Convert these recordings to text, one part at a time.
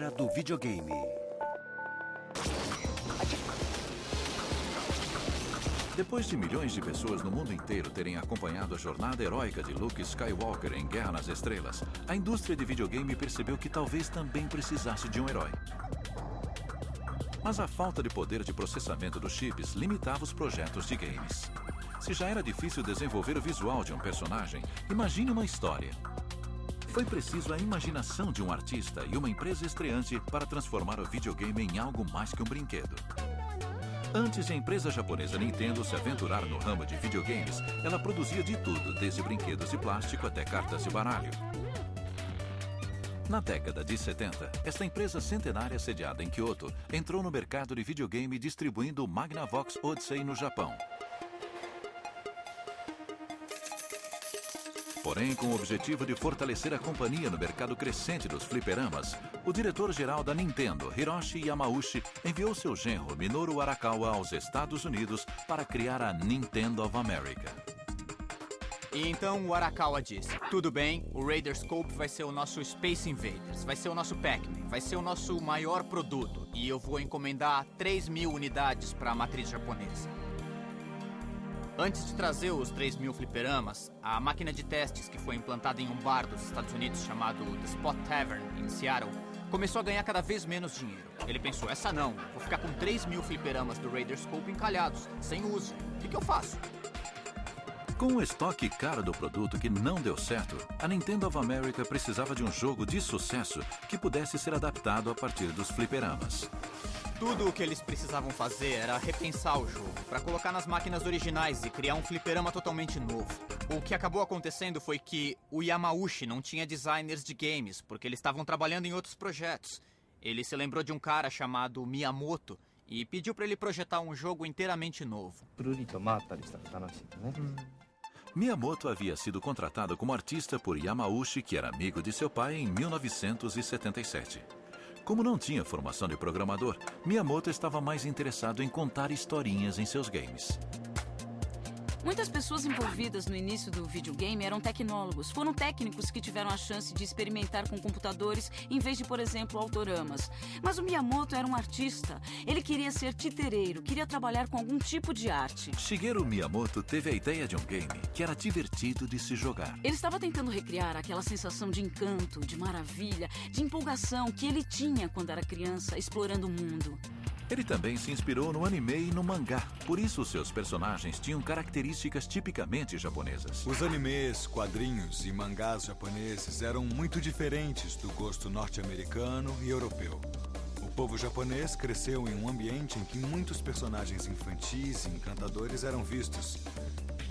era do videogame. Depois de milhões de pessoas no mundo inteiro terem acompanhado a jornada heróica de Luke Skywalker em Guerra nas Estrelas, a indústria de videogame percebeu que talvez também precisasse de um herói. Mas a falta de poder de processamento dos chips limitava os projetos de games. Se já era difícil desenvolver o visual de um personagem, imagine uma história. Foi preciso a imaginação de um artista e uma empresa estreante para transformar o videogame em algo mais que um brinquedo. Antes de a empresa japonesa Nintendo se aventurar no ramo de videogames, ela produzia de tudo, desde brinquedos de plástico até cartas de baralho. Na década de 70, esta empresa centenária sediada em Kyoto entrou no mercado de videogame distribuindo o Magnavox Odyssey no Japão. Porém, com o objetivo de fortalecer a companhia no mercado crescente dos fliperamas, o diretor-geral da Nintendo, Hiroshi Yamauchi, enviou seu genro Minoru Arakawa aos Estados Unidos para criar a Nintendo of America. E então o Arakawa disse: tudo bem, o Radarscope vai ser o nosso Space Invaders, vai ser o nosso Pac-Man, vai ser o nosso maior produto. E eu vou encomendar 3.000 unidades para a matriz japonesa. Antes de trazer os 3.000 fliperamas, a máquina de testes que foi implantada em um bar dos Estados Unidos chamado The Spot Tavern, em Seattle, começou a ganhar cada vez menos dinheiro. Ele pensou: essa não, vou ficar com 3.000 fliperamas do Radarscope encalhados, sem uso. O que eu faço? Com o estoque caro do produto que não deu certo, a Nintendo of America precisava de um jogo de sucesso que pudesse ser adaptado a partir dos fliperamas. Tudo o que eles precisavam fazer era repensar o jogo, para colocar nas máquinas originais e criar um fliperama totalmente novo. O que acabou acontecendo foi que o Yamauchi não tinha designers de games, porque eles estavam trabalhando em outros projetos. Ele se lembrou de um cara chamado Miyamoto e pediu para ele projetar um jogo inteiramente novo. Miyamoto havia sido contratado como artista por Yamauchi, que era amigo de seu pai, em 1977. Como não tinha formação de programador, Miyamoto estava mais interessado em contar historinhas em seus games. Muitas pessoas envolvidas no início do videogame eram tecnólogos. Foram técnicos que tiveram a chance de experimentar com computadores em vez de, por exemplo, autoramas. Mas o Miyamoto era um artista. Ele queria ser titereiro, queria trabalhar com algum tipo de arte. Shigeru Miyamoto teve a ideia de um game que era divertido de se jogar. Ele estava tentando recriar aquela sensação de encanto, de maravilha, de empolgação que ele tinha quando era criança, explorando o mundo. Ele também se inspirou no anime e no mangá, por isso seus personagens tinham características tipicamente japonesas. Os animes, quadrinhos e mangás japoneses eram muito diferentes do gosto norte-americano e europeu. O povo japonês cresceu em um ambiente em que muitos personagens infantis e encantadores eram vistos.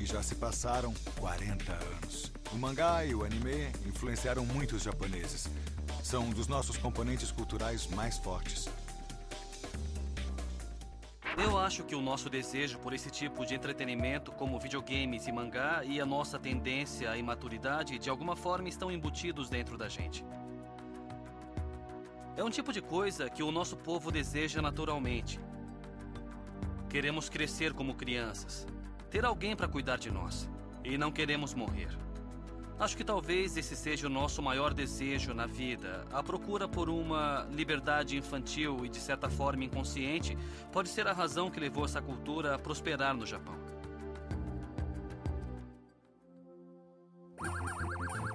E já se passaram 40 anos. O mangá e o anime influenciaram muitos japoneses. São um dos nossos componentes culturais mais fortes. Eu acho que o nosso desejo por esse tipo de entretenimento, como videogames e mangá, e a nossa tendência à imaturidade, de alguma forma estão embutidos dentro da gente. É um tipo de coisa que o nosso povo deseja naturalmente. Queremos crescer como crianças, ter alguém para cuidar de nós, e não queremos morrer. Acho que talvez esse seja o nosso maior desejo na vida. A procura por uma liberdade infantil e, de certa forma, inconsciente pode ser a razão que levou essa cultura a prosperar no Japão.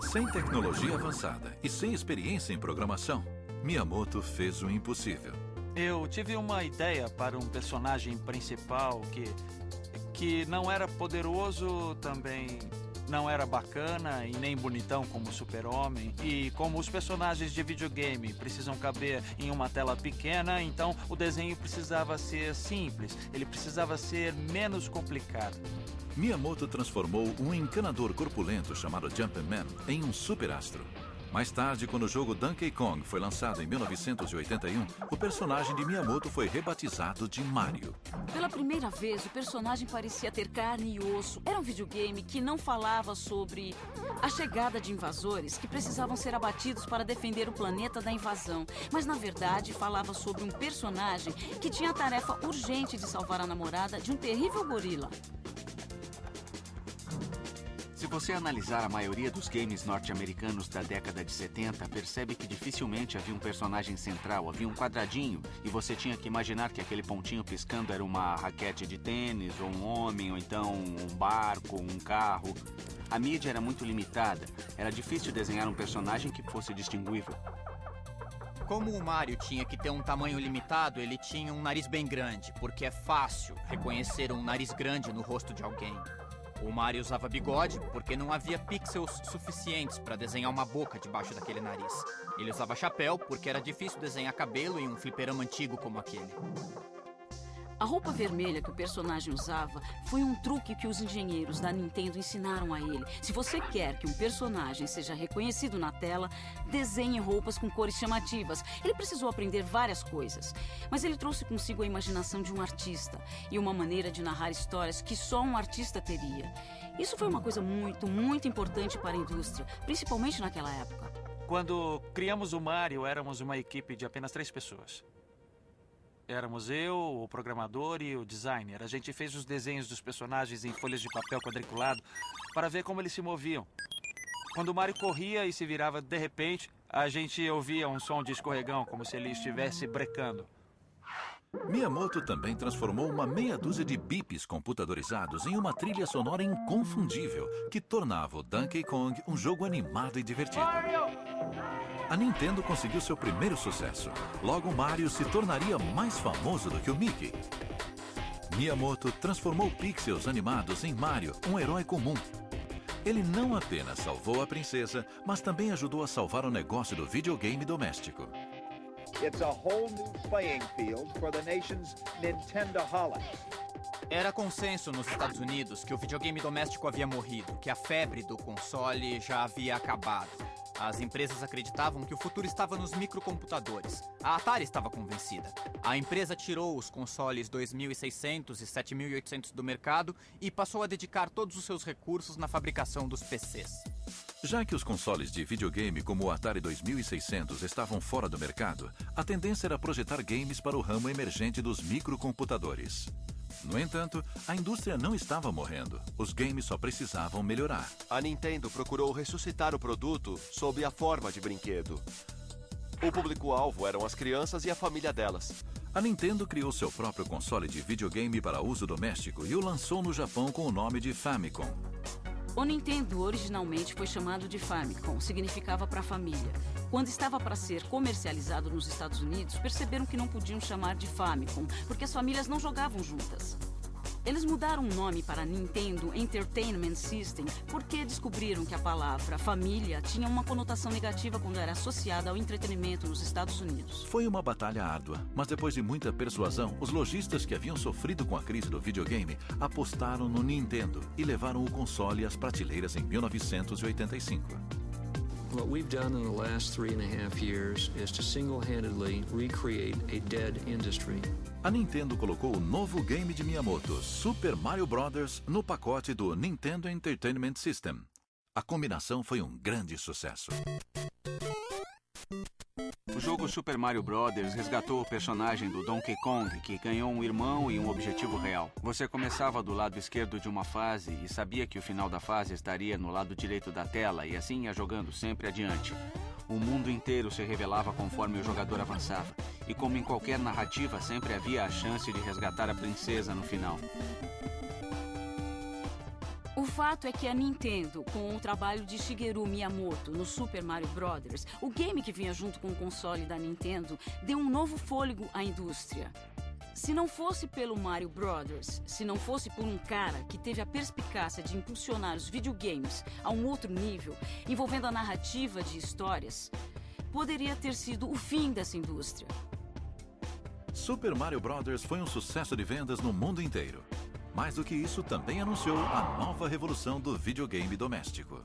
Sem tecnologia avançada e sem experiência em programação, Miyamoto fez o impossível. Eu tive uma ideia para um personagem principal que não era poderoso, também não era bacana e nem bonitão como o Super-Homem. E como os personagens de videogame precisam caber em uma tela pequena, então o desenho precisava ser simples, ele precisava ser menos complicado. Miyamoto transformou um encanador corpulento chamado Jumpman em um superastro. Mais tarde, quando o jogo Donkey Kong foi lançado em 1981, o personagem de Miyamoto foi rebatizado de Mario. Pela primeira vez, o personagem parecia ter carne e osso. Era um videogame que não falava sobre a chegada de invasores que precisavam ser abatidos para defender o planeta da invasão. Mas, na verdade, falava sobre um personagem que tinha a tarefa urgente de salvar a namorada de um terrível gorila. Se Se você analisar a maioria dos games norte-americanos da década de 70, percebe que dificilmente havia um personagem central, havia um quadradinho, e você tinha que imaginar que aquele pontinho piscando era uma raquete de tênis, ou um homem, ou então um barco, um carro. A mídia era muito limitada, era difícil desenhar um personagem que fosse distinguível. Como o Mario tinha que ter um tamanho limitado, ele tinha um nariz bem grande, porque é fácil reconhecer um nariz grande no rosto de alguém. O Mario usava bigode porque não havia pixels suficientes para desenhar uma boca debaixo daquele nariz. Ele usava chapéu porque era difícil desenhar cabelo em um fliperama antigo como aquele. A roupa vermelha que o personagem usava foi um truque que os engenheiros da Nintendo ensinaram a ele. Se você quer que um personagem seja reconhecido na tela, desenhe roupas com cores chamativas. Ele precisou aprender várias coisas, mas ele trouxe consigo a imaginação de um artista e uma maneira de narrar histórias que só um artista teria. Isso foi uma coisa muito importante para a indústria, principalmente naquela época. Quando criamos o Mario, éramos uma equipe de apenas 3 pessoas. Éramos eu, o programador e o designer. A gente fez os desenhos dos personagens em folhas de papel quadriculado para ver como eles se moviam. Quando o Mario corria e se virava de repente, a gente ouvia um som de escorregão, como se ele estivesse brecando. Miyamoto também transformou uma meia dúzia de bips computadorizados em uma trilha sonora inconfundível que tornava o Donkey Kong um jogo animado e divertido. A Nintendo conseguiu seu primeiro sucesso. Logo, Mario se tornaria mais famoso do que o Mickey. Miyamoto transformou pixels animados em Mario, um herói comum. Ele não apenas salvou a princesa, mas também ajudou a salvar o negócio do videogame doméstico. It's a whole new playing field for the nation's Nintendo-holics. Era consenso nos Estados Unidos que o videogame doméstico havia morrido, que a febre do console já havia acabado. As empresas acreditavam que o futuro estava nos microcomputadores. A Atari estava convencida. A empresa tirou os consoles 2600 e 7800 do mercado e passou a dedicar todos os seus recursos na fabricação dos PCs. Já que os consoles de videogame como o Atari 2600 estavam fora do mercado, a tendência era projetar games para o ramo emergente dos microcomputadores. No entanto, a indústria não estava morrendo. Os games só precisavam melhorar. A Nintendo procurou ressuscitar o produto sob a forma de brinquedo. O público-alvo eram as crianças e a família delas. A Nintendo criou seu próprio console de videogame para uso doméstico e o lançou no Japão com o nome de Famicom. O Nintendo originalmente foi chamado de Famicom, significava para família. Quando estava para ser comercializado nos Estados Unidos, perceberam que não podiam chamar de Famicom, porque as famílias não jogavam juntas. Eles mudaram o nome para Nintendo Entertainment System porque descobriram que a palavra família tinha uma conotação negativa quando era associada ao entretenimento nos Estados Unidos. Foi uma batalha árdua, mas depois de muita persuasão, os lojistas que haviam sofrido com a crise do videogame apostaram no Nintendo e levaram o console às prateleiras em 1985. What we've done in the last 3.5 years is to single-handedly recreate a dead industry. A Nintendo colocou o novo game de Miyamoto, Super Mario Bros., no pacote do Nintendo Entertainment System. A combinação foi um grande sucesso. O jogo Super Mario Bros. Resgatou o personagem do Donkey Kong, que ganhou um irmão e um objetivo real. Você começava do lado esquerdo de uma fase e sabia que o final da fase estaria no lado direito da tela e assim ia jogando sempre adiante. O mundo inteiro se revelava conforme o jogador avançava. E como em qualquer narrativa, sempre havia a chance de resgatar a princesa no final. O fato é que a Nintendo, com o trabalho de Shigeru Miyamoto no Super Mario Bros., o game que vinha junto com o console da Nintendo, deu um novo fôlego à indústria. Se não fosse pelo Mario Bros., se não fosse por um cara que teve a perspicácia de impulsionar os videogames a um outro nível, envolvendo a narrativa de histórias, poderia ter sido o fim dessa indústria. Super Mario Bros. Foi um sucesso de vendas no mundo inteiro. Mais do que isso, também anunciou a nova revolução do videogame doméstico.